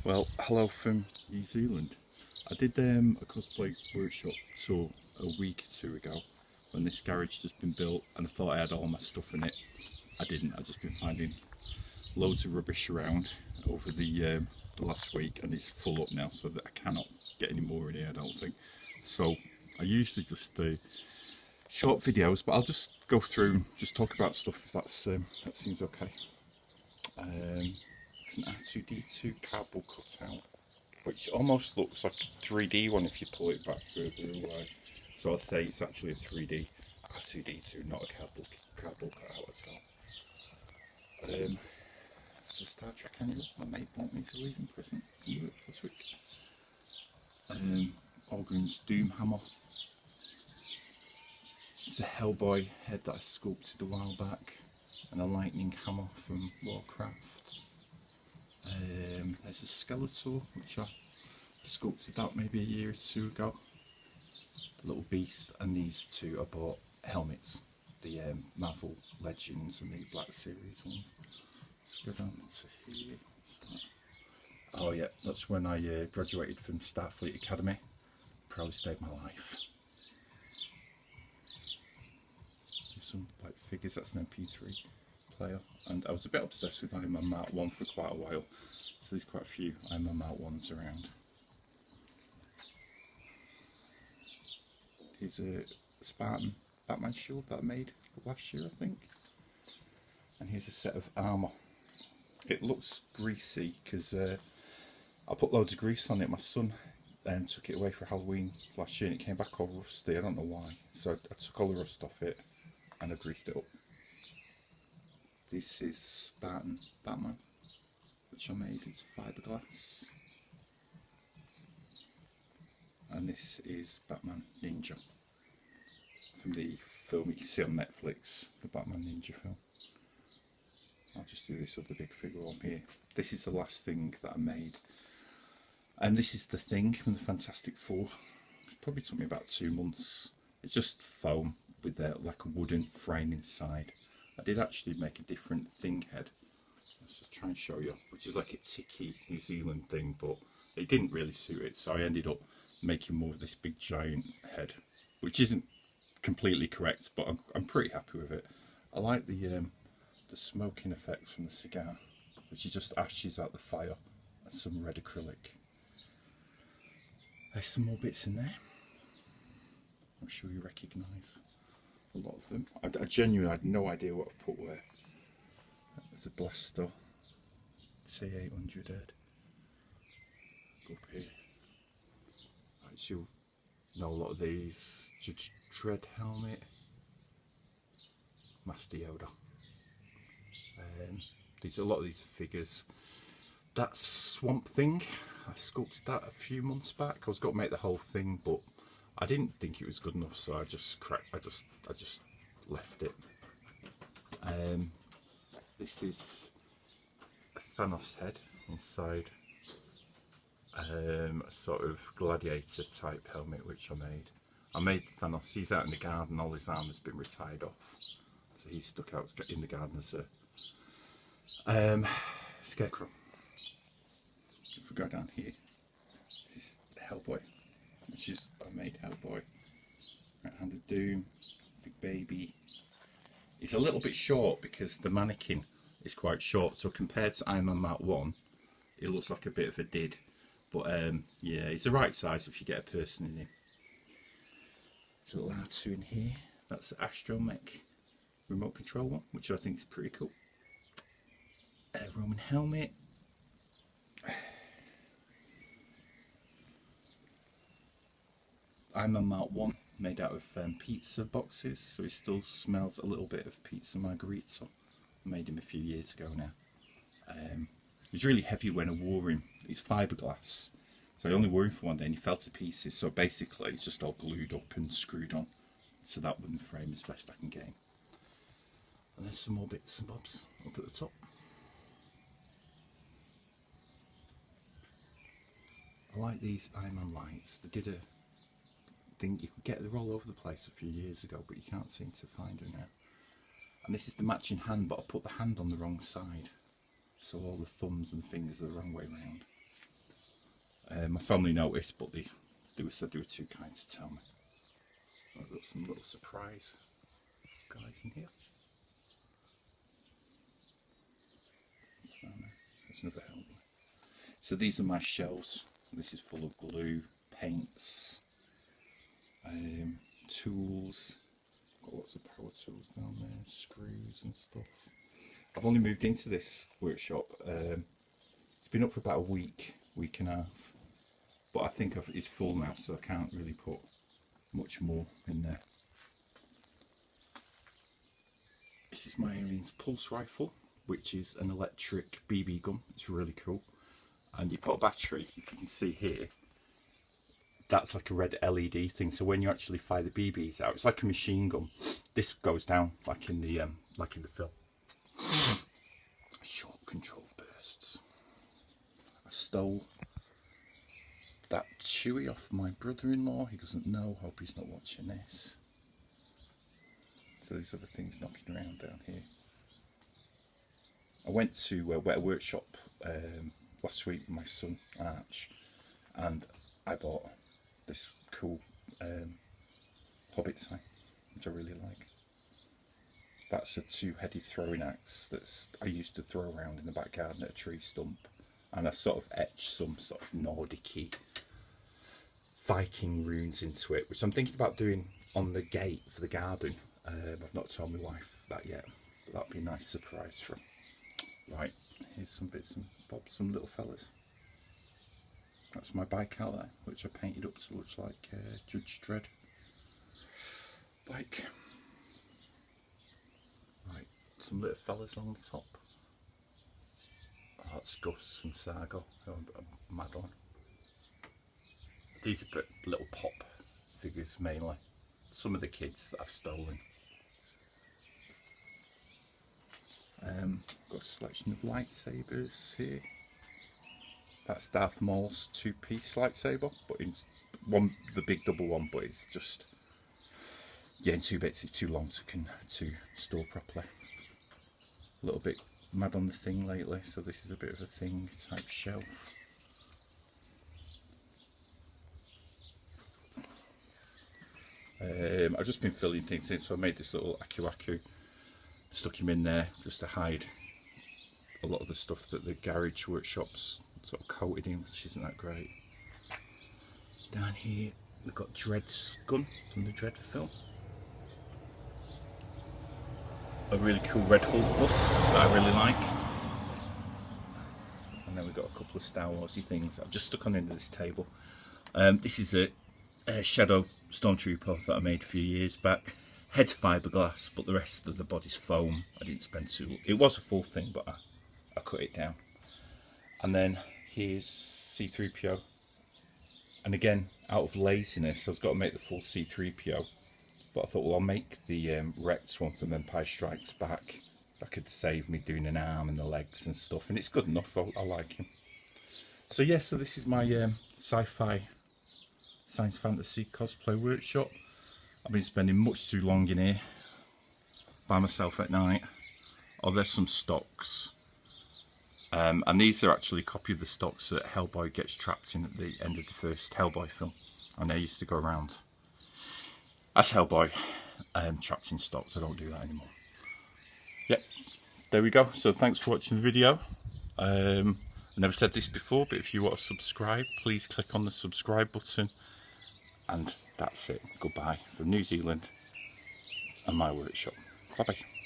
Well, hello from New Zealand. I did a cosplay workshop tour a week or two ago when this garage just been built, and I thought I had all my stuff in it. I didn't. I've just been finding loads of rubbish around over the last week, and it's full up now, so that I cannot get any more in here. I don't think. So I usually just do short videos, but I'll just go through and just talk about stuff if that seems okay. It's an R2D2 cardboard cutout, which almost looks like a 3D one if you pull it back further away. So I'd say it's actually a 3D R2D2, not a cardboard cutout at all. It's a Star Trek annual. My mate bought me to leave in prison from work this week. Orgrim's Doom Hammer. It's a Hellboy head that I sculpted a while back, and a lightning hammer from Warcraft. There's a Skeletor, which I sculpted that maybe a year or two ago. A little beast, and these two I bought helmets, the Marvel Legends and the Black Series ones. Let's go down to here. Oh yeah, that's when I graduated from Starfleet Academy. Proudly stayed my life. There's some like figures. That's an MP3 player, and I was a bit obsessed with Iron Man Mark 1 for quite a while, so there's quite a few Iron Man Mark 1s around. Here's a Spartan Batman shield that I made last year, I think, and here's a set of armour. It looks greasy because I put loads of grease on it. My son took it away for Halloween last year and it came back all rusty. I don't know why, so I took all the rust off it and I greased it up. This is Spartan Batman, which I made. It's fiberglass. And this is Batman Ninja from the film you can see on Netflix, the Batman Ninja film. I'll just do this other big figure on here. This is the last thing that I made. And this is the Thing from the Fantastic Four. It probably took me about 2 months. It's just foam with like a wooden frame inside. I did actually make a different Thing head. Let's just try and show you, which is like a ticky New Zealand thing, but it didn't really suit it, so I ended up making more of this big giant head, which isn't completely correct, but I'm pretty happy with it. I like the smoking effects from the cigar, which is just ashes out the fire and some red acrylic. There's some more bits in there. I'm sure you recognise a lot of them. I genuinely had no idea what I've put where. There's a Blaster T800 head. Go up here. Right, you'll know a lot of these. Judge Dredd helmet. Master Yoda. A lot of these figures. That Swamp Thing, I sculpted that a few months back. I was going to make the whole thing, but I didn't think it was good enough, so I just left it. This is a Thanos head inside a sort of gladiator type helmet, which I made. I made Thanos. He's out in the garden. All his armor's been retired off, so he's stuck out in the garden as a Scarecrow. If we go down here, this is Hellboy, which is I made Hellboy. Right Hand of Doom, Big Baby. It's a little bit short because the mannequin is quite short, so compared to Iron Man Mark 1, it looks like a bit of a did. But yeah, it's the right size if you get a person in it. There's a little R2 in here. That's the Astromech remote control one, which I think is pretty cool. Roman helmet. I'm a Mark 1 made out of pizza boxes, so it still smells a little bit of pizza margherita. I made him a few years ago now. It was really heavy when I wore him. He's fiberglass, so I only wore him for one day and he fell to pieces, so basically it's just all glued up and screwed on to that wooden frame as best I can get him. And there's some more bits and bobs up at the top. I like these Iron Man lights. They did a thing, you could get, they're all over the place a few years ago, but you can't seem to find them now. And this is the matching hand, but I put the hand on the wrong side, so all the thumbs and fingers are the wrong way round. My family noticed, but they were too kind to tell me. I've got some little surprise guys in here. There's another Hellboy. So these are my shelves. This is full of glue, paints, tools. Got lots of power tools down there, screws and stuff. I've only moved into this workshop. It's been up for about a week and a half. But I think it's full now, so I can't really put much more in there. This is my Aliens pulse rifle, which is an electric BB gun. It's really cool. And you put a battery, if you can see here, that's like a red LED thing. So when you actually fire the BBs out, it's like a machine gun. This goes down like in the film. Short control bursts. I stole that Chewie off my brother-in-law. He doesn't know. Hope he's not watching this. So there's other things knocking around down here. I went to a workshop last week with my son Arch, and I bought this cool Hobbit sign, which I really like. That's a two-headed throwing axe that I used to throw around in the back garden at a tree stump, and I sort of etched some sort of Nordic-y Viking runes into it, which I'm thinking about doing on the gate for the garden. I've not told my wife that yet, but that'd be a nice surprise for her. Right, here's some bits and bobs, some little fellas. That's my bike out there, which I painted up to look like Judge Dredd bike. Right, some little fellas on the top. Oh, that's Gus from Sargo, who I'm mad on. These are little pop figures mainly. Some of the kids that I've stolen. Got a selection of lightsabers here. That's Darth Maul's two-piece lightsaber, but in one, the big double one, but it's just, yeah, in 2 bits. It's too long to store properly. A little bit mad on the thing lately, so this is a bit of a thing type shelf. I've just been filling things in, so I made this little Aku, stuck him in there just to hide a lot of the stuff that the garage workshops sort of coated in, which isn't that great. Down here we've got Dredd's gun from the Dredd film. A really cool Red Hulk bus that I really like. And then we've got a couple of Star Warsy things I've just stuck on the end of this table. This is a Shadow Stormtrooper that I made a few years back. Head's fiberglass, but the rest of the body's foam. I didn't spend too. It was a full thing, but I cut it down. And then here's C-3PO. And again, out of laziness, I was got to make the full C-3PO. But I thought, well, I'll make the Rex one from Empire Strikes Back. That could save me doing an arm and the legs and stuff. And it's good enough. I like him. So yeah, so this is my sci-fi science fantasy cosplay workshop. I've been spending much too long in here by myself at night. Oh, there's some stocks. And these are actually a copy of the stocks that Hellboy gets trapped in at the end of the first Hellboy film. And I used to go around as Hellboy trapped in stocks. I don't do that anymore. Yep, there we go. So thanks for watching the video. I never said this before, but if you want to subscribe, please click on the subscribe button. And that's it. Goodbye from New Zealand and my workshop. Bye bye.